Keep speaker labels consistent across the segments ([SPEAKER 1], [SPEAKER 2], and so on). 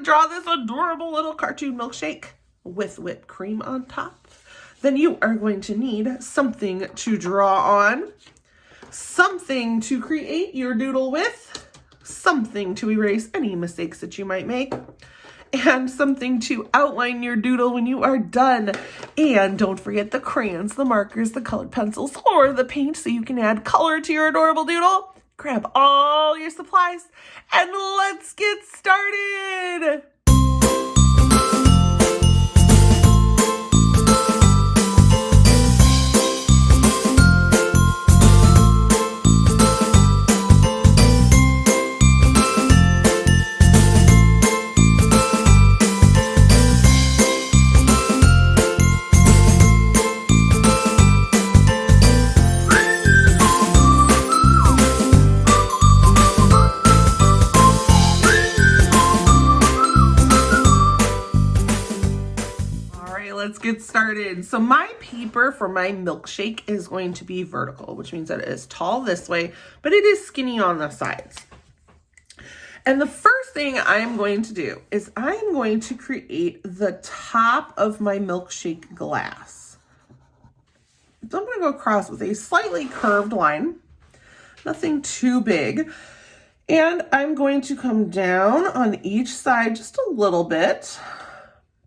[SPEAKER 1] draw this adorable little cartoon milkshake with whipped cream on top, then you are going to need something to draw on, something to create your doodle with, something to erase any mistakes that you might make, and something to outline your doodle when you are done. And don't forget the crayons, the markers, the colored pencils, or the paint so you can add color to your adorable doodle. Grab all your supplies and let's get started. Let's get started. So my paper for my milkshake is going to be vertical, which means that it is tall this way, but it is skinny on the sides. And the first thing I'm going to do is I'm going to create the top of my milkshake glass. So I'm going to go across with a slightly curved line, nothing too big. And I'm going to come down on each side just a little bit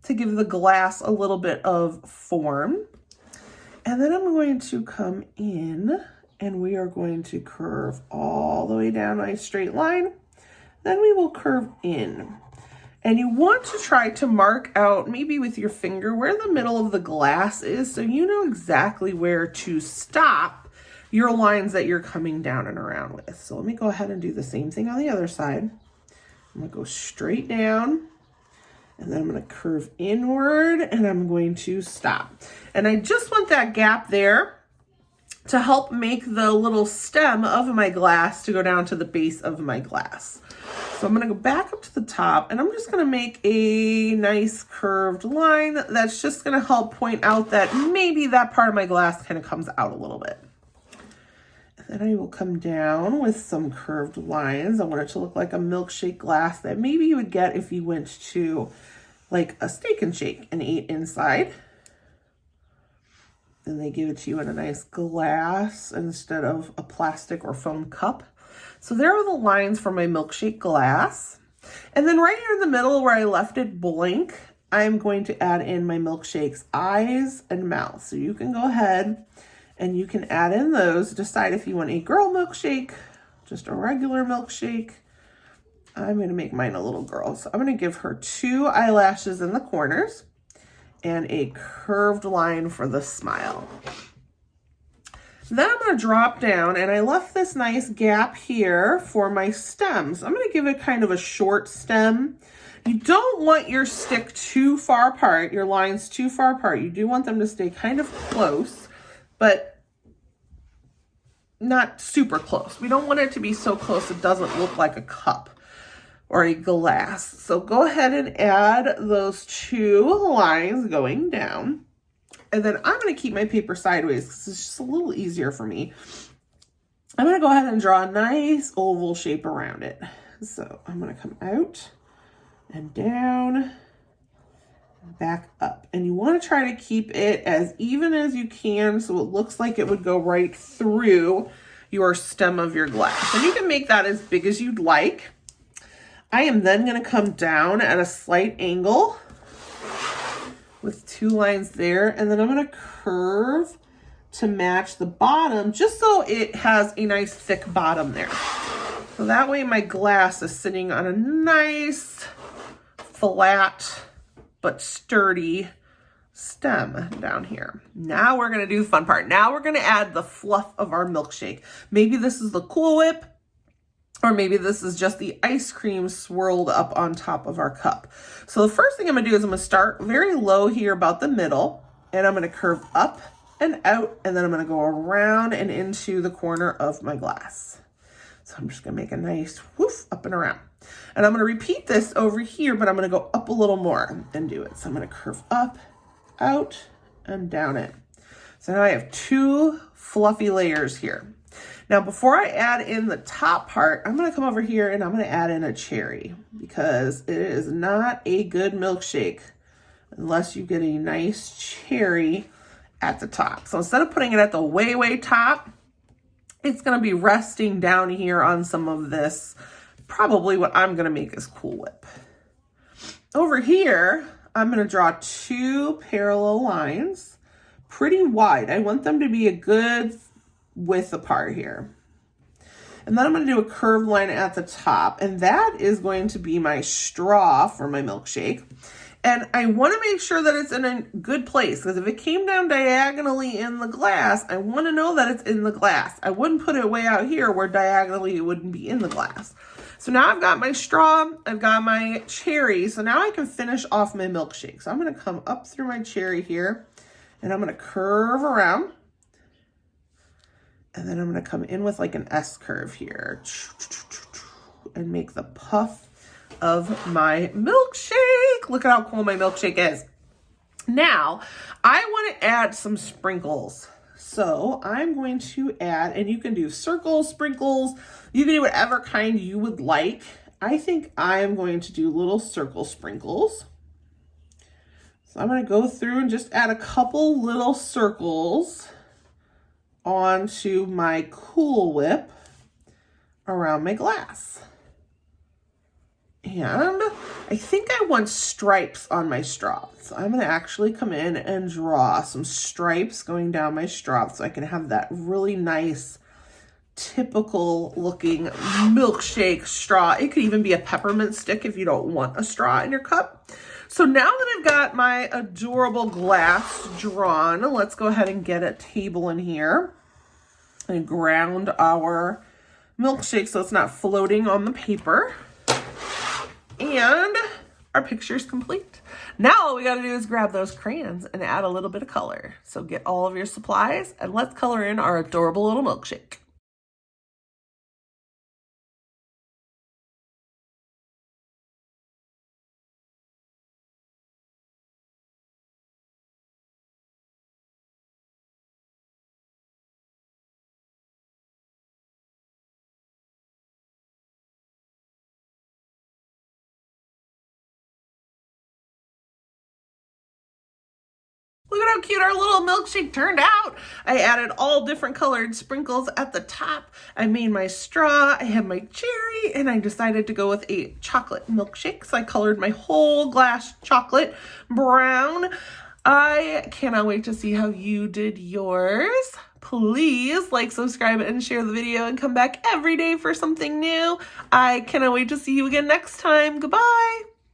[SPEAKER 1] to give the glass a little bit of form. And then I'm going to come in and we are going to curve all the way down my straight line. Then we will curve in. And you want to try to mark out, maybe with your finger, where the middle of the glass is so you know exactly where to stop your lines that you're coming down and around with. So let me go ahead and do the same thing on the other side. I'm gonna go straight down. And then I'm going to curve inward and I'm going to stop. And I just want that gap there to help make the little stem of my glass to go down to the base of my glass. So I'm going to go back up to the top and I'm just going to make a nice curved line that's just going to help point out that maybe that part of my glass kind of comes out a little bit. And then I will come down with some curved lines. I want it to look like a milkshake glass that maybe you would get if you went to like a Steak and Shake and ate inside. Then they give it to you in a nice glass instead of a plastic or foam cup. So there are the lines for my milkshake glass. And then right here in the middle where I left it blank, I'm going to add in my milkshake's eyes and mouth. So you can go ahead and you can add in those. Decide if you want a girl milkshake, just a regular milkshake. I'm going to make mine a little girl. So I'm going to give her 2 eyelashes in the corners and a curved line for the smile. Then I'm going to drop down and I left this nice gap here for my stems. I'm going to give it kind of a short stem. You don't want your stick too far apart, your lines too far apart. You do want them to stay kind of close, but not super close. We don't want it to be so close it doesn't look like a cup or a glass. So go ahead and add those 2 lines going down. And then I'm going to keep my paper sideways because it's just a little easier for me. I'm going to go ahead and draw a nice oval shape around it. So I'm going to come out and down, and back up. And you want to try to keep it as even as you can so it looks like it would go right through your stem of your glass. And you can make that as big as you'd like. I am then going to come down at a slight angle with 2 lines there, and then I'm going to curve to match the bottom just so it has a nice thick bottom there. So that way my glass is sitting on a nice flat but sturdy stem down here. Now we're going to do the fun part. Now we're going to add the fluff of our milkshake. Maybe this is the Cool Whip, or maybe this is just the ice cream swirled up on top of our cup. So the first thing I'm gonna do is I'm gonna start very low here about the middle, and I'm gonna curve up and out, and then I'm gonna go around and into the corner of my glass. So I'm just gonna make a nice woof up and around. And I'm gonna repeat this over here, but I'm gonna go up a little more and do it. So I'm gonna curve up, out, and down it. So now I have 2 fluffy layers here. Now, before I add in the top part, I'm going to come over here and I'm going to add in a cherry because it is not a good milkshake unless you get a nice cherry at the top. So instead of putting it at the way, way top, it's going to be resting down here on some of this. Probably what I'm going to make is Cool Whip. Over here, I'm going to draw 2 parallel lines, pretty wide. I want them to be a good width apart here. And then I'm going to do a curved line at the top, and that is going to be my straw for my milkshake. And I want to make sure that it's in a good place, because if it came down diagonally in the glass, I want to know that it's in the glass. I wouldn't put it way out here where diagonally it wouldn't be in the glass. So now I've got my straw, I've got my cherry, so now I can finish off my milkshake. So I'm going to come up through my cherry here, and I'm going to curve around. And then I'm going to come in with like an S curve here and make the puff of my milkshake. Look at how cool my milkshake is. Now, I want to add some sprinkles. So I'm going to add, and you can do circles, sprinkles, you can do whatever kind you would like. I think I am going to do little circle sprinkles. So I'm going to go through and just add a couple little circles onto my Cool Whip around my glass. And I think I want stripes on my straw. So I'm going to actually come in and draw some stripes going down my straw so I can have that really nice, typical looking milkshake straw. It could even be a peppermint stick if you don't want a straw in your cup. So now that I've got my adorable glass drawn, let's go ahead and get a table in here and ground our milkshake so it's not floating on the paper. And our picture's complete. Now all we gotta do is grab those crayons and add a little bit of color. So get all of your supplies and let's color in our adorable little milkshake. Look at how cute our little milkshake turned out. I added all different colored sprinkles at the top. I made my straw, I had my cherry, and I decided to go with a chocolate milkshake. So I colored my whole glass chocolate brown. I cannot wait to see how you did yours. Please like, subscribe, and share the video and come back every day for something new. I cannot wait to see you again next time. Goodbye.